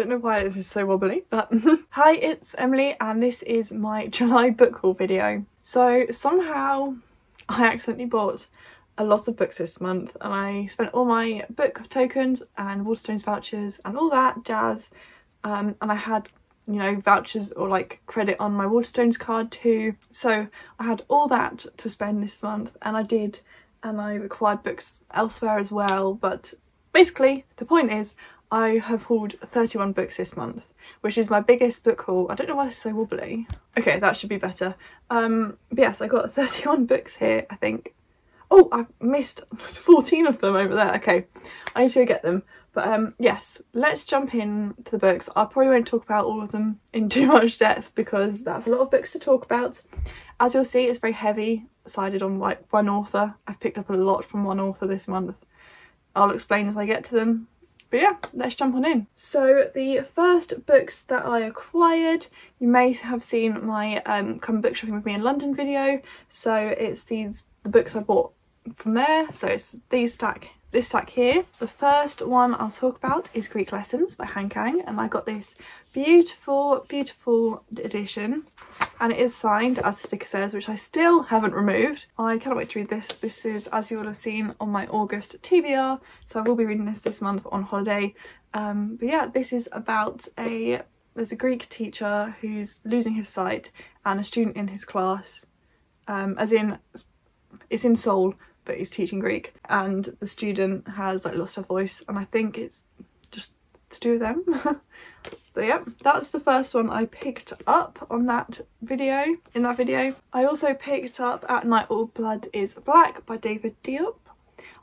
don't know why this is so wobbly, but hi, it's Emily and this is my July book haul video. So somehow I accidentally bought a lot of books this month and I spent all my book tokens and Waterstones vouchers and all that jazz, and I had, you know, vouchers or like credit on my Waterstones card too, so I had all that to spend this month, and I did, and I acquired books elsewhere as well. But basically the point is I have hauled 31 books this month, which is my biggest book haul. I don't know why this is so wobbly. Okay, that should be better. But yes, I got 31 books here, I think. Oh, I've missed 14 of them over there. Okay, I need to go get them. But yes, let's jump in to the books. I probably won't talk about all of them in too much depth because that's a lot of books to talk about. As you'll see, it's very heavy sided on like one author. I've picked up a lot from one author this month. I'll explain as I get to them. But yeah, let's jump on in. So the first books that I acquired, you may have seen my come book shopping with me in London video. So it's the books I bought from there. So it's this stack here. The first one I'll talk about is Greek Lessons by Han Kang, and I got this beautiful edition, and it is signed as the sticker says, which I still haven't removed. I cannot wait to read this. This is, as you will have seen on my August TBR, so I will be reading this month on holiday. But yeah, this is about there's a Greek teacher who's losing his sight and a student in his class, as in it's in Seoul, but he's teaching Greek, and the student has like lost her voice, and I think it's just to do with them. But yeah, that's the first one I picked up on that video. In that video, I also picked up At Night All Blood Is Black by David Diop.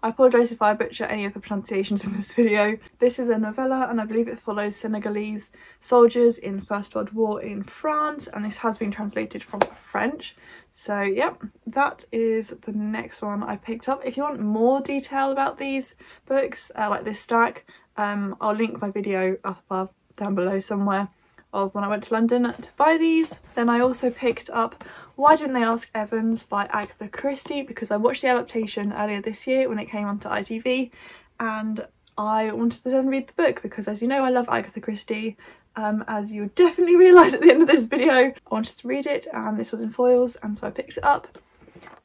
I apologise if I butcher any of the pronunciations in this video. This is a novella, and I believe it follows Senegalese soldiers in the First World War in France, and this has been translated from French. So yep, that is the next one I picked up. If you want more detail about these books, like this stack, I'll link my video up above down below somewhere of when I went to London to buy these. Then I also picked up Why Didn't They Ask Evans by Agatha Christie, because I watched the adaptation earlier this year when it came onto ITV, and I wanted to then read the book because, as you know, I love Agatha Christie. As you would definitely realise at the end of this video, I wanted to read it, and this was in foils, and so I picked it up.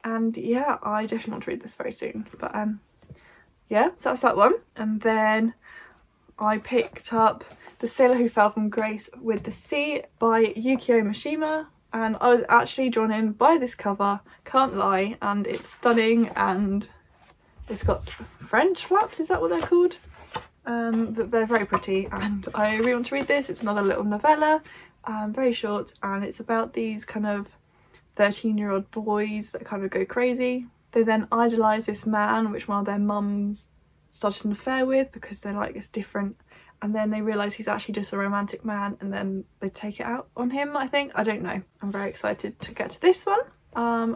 And yeah, I definitely want to read this very soon. But yeah, so that's that one. And then I picked up The Sailor Who Fell from Grace with the Sea by Yukio Mishima, and I was actually drawn in by this cover, can't lie, and it's stunning, and it's got French flaps, is that what they're called? But they're very pretty, and I really want to read this. It's another little novella, very short, and it's about these kind of 13-year-old boys that kind of go crazy. They then idolise this man which one of their mums started an affair with because they're like it's different, and then they realise he's actually just a romantic man, and then they take it out on him, I think. I don't know. I'm very excited to get to this one.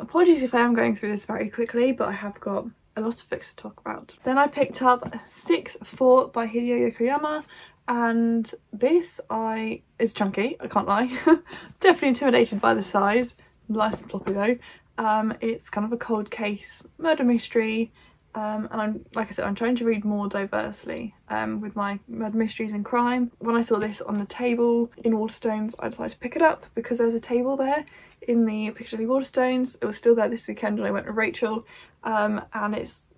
Apologies if I am going through this very quickly, but I have got a lot of books to talk about. Then I picked up 6-4 by Hideo Yokoyama, and this is chunky, I can't lie. Definitely intimidated by the size. Nice and floppy though. It's kind of a cold case murder mystery, and I'm, like I said, I'm trying to read more diversely with my murder mysteries and crime. When I saw this on the table in Waterstones, I decided to pick it up because there's a table there in the Piccadilly Waterstones. It was still there this weekend when I went with Rachel, and it's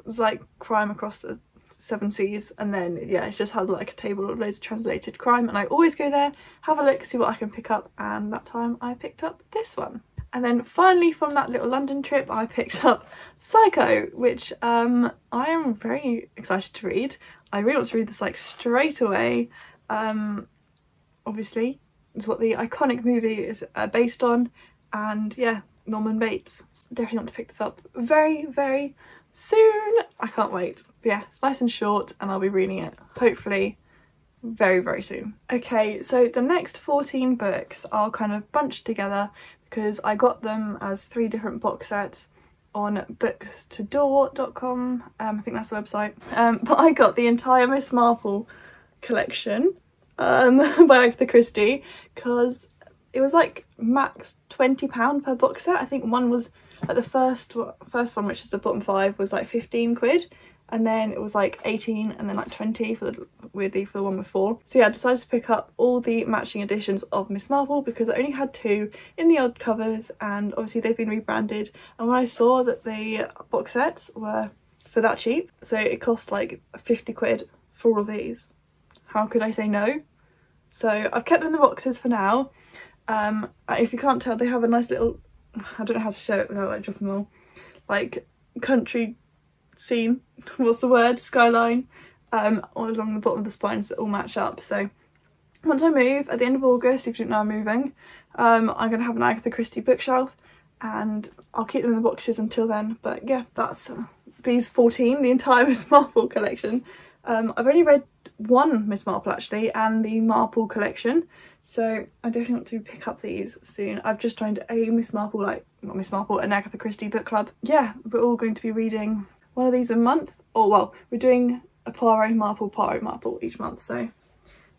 like crime across the 7 seas, and then yeah, it just has like a table of loads of translated crime, and I always go there, have a look, see what I can pick up, and that time I picked up this one. And then finally from that little London trip I picked up Psycho, which I am very excited to read. I really want to read this like straight away. Obviously it's what the iconic movie is based on, and yeah, Norman Bates. Definitely want to pick this up very soon. I can't wait. But yeah, it's nice and short, and I'll be reading it hopefully very soon. Okay, so the next 14 books I'll kind of bunch together because I got them as 3 different box sets on bookstodor.com. I think that's the website. But I got the entire Miss Marple collection by Agatha Christie because it was like max £20 per box set. I think one was like the first one, which is the bottom 5, was like 15 quid, and then it was like 18 and then like 20 for the weirdly for the one before. So yeah, I decided to pick up all the matching editions of Miss Marple because I only had 2 in the old covers, and obviously they've been rebranded, and when I saw that the box sets were for that cheap, so it cost like 50 quid for all of these, how could I say no? So I've kept them in the boxes for now. If you can't tell, they have a nice little, I don't know how to show it without like dropping them all, like country scene, what's the word, skyline, all along the bottom of the spines that all match up. So once I move at the end of August, if you didn't know I'm moving, I'm going to have an Agatha Christie bookshelf, and I'll keep them in the boxes until then. But yeah, that's these 14, the entire Miss Marple collection. I've only read one Miss Marple actually, and the Marple collection, so I definitely want to pick up these soon. I've just joined a Miss Marple, like not Miss Marple, an Agatha Christie book club. Yeah, we're all going to be reading one of these a month, or well, we're doing a Poirot Marple each month, so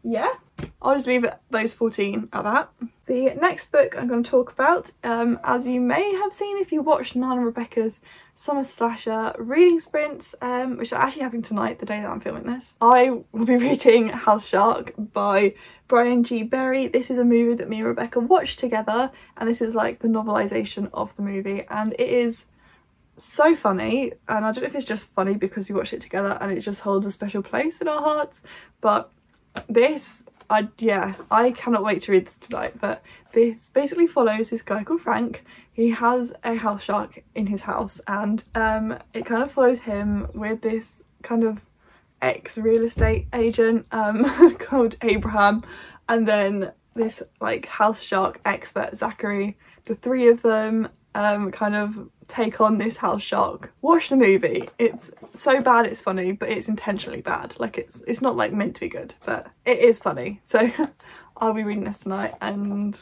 yeah, I'll just leave it those 14 at that. The next book I'm going to talk about, as you may have seen if you watched Nana Rebecca's Summer Slasher reading sprints, which are actually happening tonight, the day that I'm filming this. I will be reading House Shark by Brian G. Berry. This is a movie that me and Rebecca watched together, and this is like the novelisation of the movie, and it is so funny. And I don't know if it's just funny because we watched it together and it just holds a special place in our hearts, but this, I cannot wait to read this tonight. But this basically follows this guy called Frank. He has a house shark in his house, and it kind of follows him with this kind of ex-real estate agent called Abraham, and then this like house shark expert Zachary. The 3 of them kind of take on this house shark. Watch the movie. It's so bad it's funny, but it's intentionally bad. Like it's not like meant to be good, but it is funny. So I'll be reading this tonight, and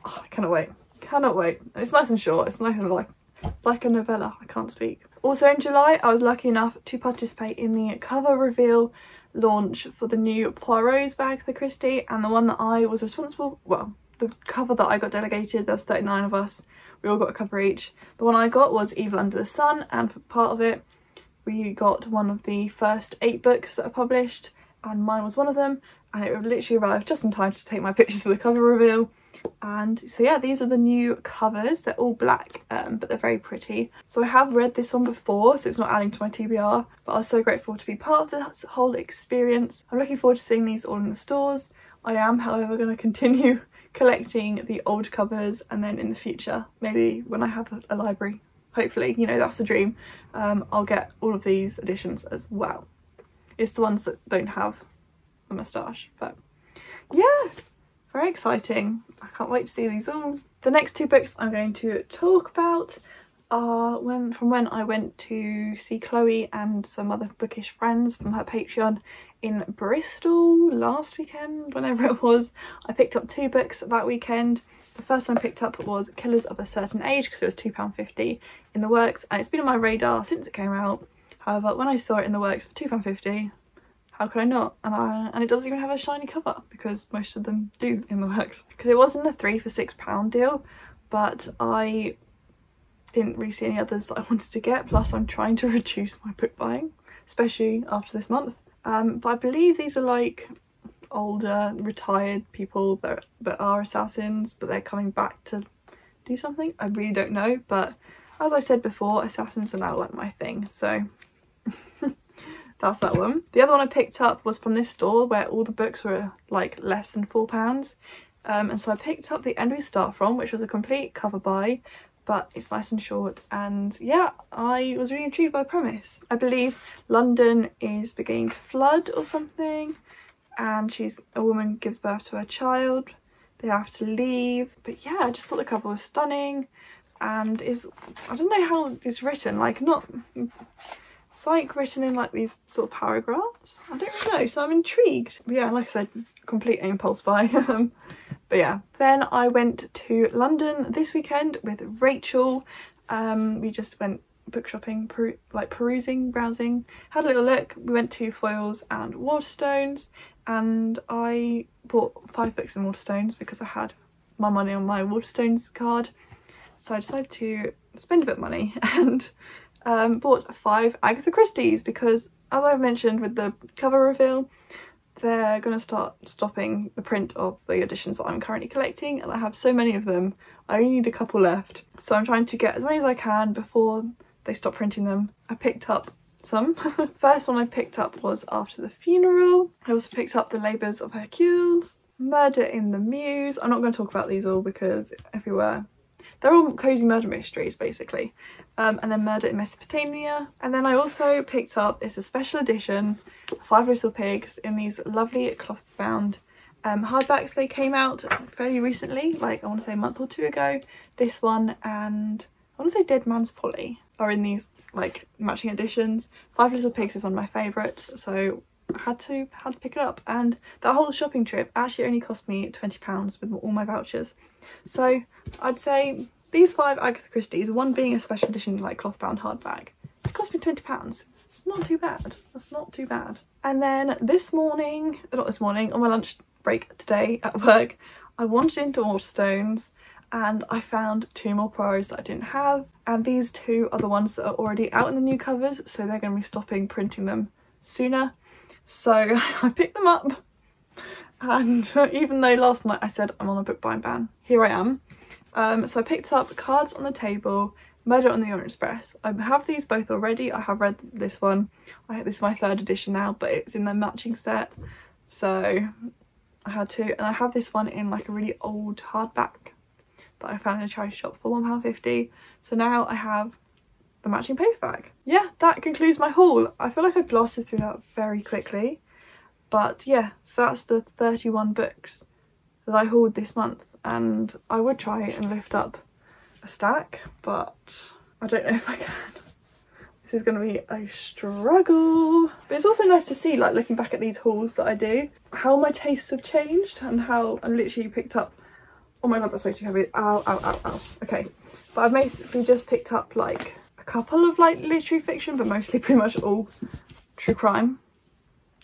oh, I cannot wait. Cannot wait. And it's nice and short. It's nice and like, it's like a novella. I can't speak. Also in July, I was lucky enough to participate in the cover reveal launch for the new Poirot's by Agatha Christie, and the one that I was responsible, well, the cover that I got delegated, there's 39 of us, we all got a cover each. The one I got was Evil Under the Sun, and for part of it we got one of the first 8 books that are published, and mine was one of them, and it literally arrived just in time to take my pictures for the cover reveal. And so yeah, these are the new covers. They're all black, but they're very pretty. So I have read this one before, so it's not adding to my TBR, but I was so grateful to be part of this whole experience. I'm looking forward to seeing these all in the stores. I am, however, going to continue collecting the old covers, and then in the future, maybe when I have a library, hopefully, you know, that's the dream, I'll get all of these editions as well. It's the ones that don't have the moustache, but yeah, very exciting. I can't wait to see these all. The next 2 books I'm going to talk about are from when I went to see Chloe and some other bookish friends from her Patreon in Bristol last weekend, whenever it was. I picked up 2 books that weekend. The first one I picked up was Killers of a Certain Age because it was £2.50 in the works, and it's been on my radar since it came out. However, when I saw it in the works for £2.50, how could I not? And it doesn't even have a shiny cover, because most of them do in the works. Because it wasn't a 3 for £6 deal, but I didn't really see any others that I wanted to get. Plus I'm trying to reduce my book buying, especially after this month. But I believe these are like older retired people that are assassins, but they're coming back to do something. I really don't know, but as I said before, assassins are now like my thing, so that's that one. The other one I picked up was from this store where all the books were like less than £4, and so I picked up The End We Start From, which was a complete cover buy, but it's nice and short, and yeah, I was really intrigued by the premise. I believe London is beginning to flood or something, and a woman gives birth to her child. They have to leave, but yeah, I just thought the cover was stunning, and I don't know how it's written, like it's like written in like these sort of paragraphs. I don't really know, so I'm intrigued. But yeah, like I said, complete impulse buy. But yeah, then I went to London this weekend with Rachel. We just went book shopping, perusing, browsing, had a little look. We went to Foyles and Waterstones, and I bought 5 books in Waterstones because I had my money on my Waterstones card. So I decided to spend a bit of money and bought 5 Agatha Christie's because as I've mentioned with the cover reveal, they're going to start stopping the print of the editions that I'm currently collecting, and I have so many of them. I only need a couple left, so I'm trying to get as many as I can before they stop printing them. I picked up some. First one I picked up was After the Funeral. I also picked up The Labours of Hercules, Murder in the Mews. I'm not going to talk about these all because everywhere they're all cozy murder mysteries basically. And then Murder in Mesopotamia. And then I also picked up, it's a special edition, 5 Little Pigs in these lovely cloth bound hardbacks. They came out fairly recently, like I want to say a month or 2 ago. This one and I want to say Dead Man's Folly are in these like matching editions. 5 Little Pigs is one of my favourites, so I had to pick it up. And that whole shopping trip actually only cost me £20 with all my vouchers. So I'd say these 5 Agatha Christie's, one being a special edition like cloth bound hardback, it cost me £20. It's not too bad. That's not too bad. And then this morning, not this morning, on my lunch break today at work, I wandered into Waterstones and I found 2 more Poirot's that I didn't have, and these 2 are the ones that are already out in the new covers, so they're going to be stopping printing them sooner. So I picked them up, and even though last night I said I'm on a book buying ban, here I am. So I picked up Cards on the Table, Murder on the Orient Express. I have these both already. I have read this one. This is my 3rd edition now, but it's in the matching set, so I had to. And I have this one in like a really old hardback that I found in a charity shop for £1.50. So now I have the matching paperback. Yeah, that concludes my haul. I feel like I blasted through that very quickly, but yeah, so that's the 31 books that I hauled this month, and I would try and lift up a stack, but I don't know if I can. This is going to be a struggle. But it's also nice to see, like looking back at these hauls that I do, how my tastes have changed and how I literally picked up, oh my god, that's way too heavy. Ow, ow, ow, ow. Okay, but I've basically just picked up like a couple of like literary fiction, but mostly pretty much all true crime.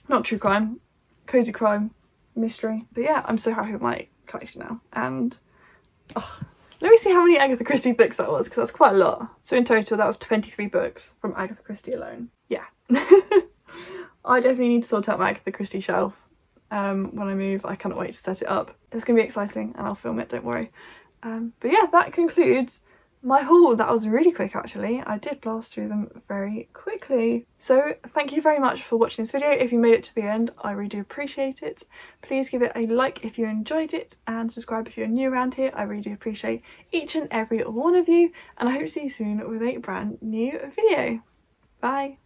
Not true crime, cozy crime, mystery. But yeah, I'm so happy with my collection now. And let me see how many Agatha Christie books that was, because that's quite a lot. So in total that was 23 books from Agatha Christie alone. Yeah. I definitely need to sort out my Agatha Christie shelf when I move. I cannot wait to set it up. It's going to be exciting and I'll film it, don't worry. But yeah, that concludes my haul. That was really quick actually. I did blast through them very quickly. So thank you very much for watching this video. If you made it to the end, I really do appreciate it. Please give it a like if you enjoyed it, and subscribe if you're new around here. I really do appreciate each and every one of you, and I hope to see you soon with a brand new video. Bye.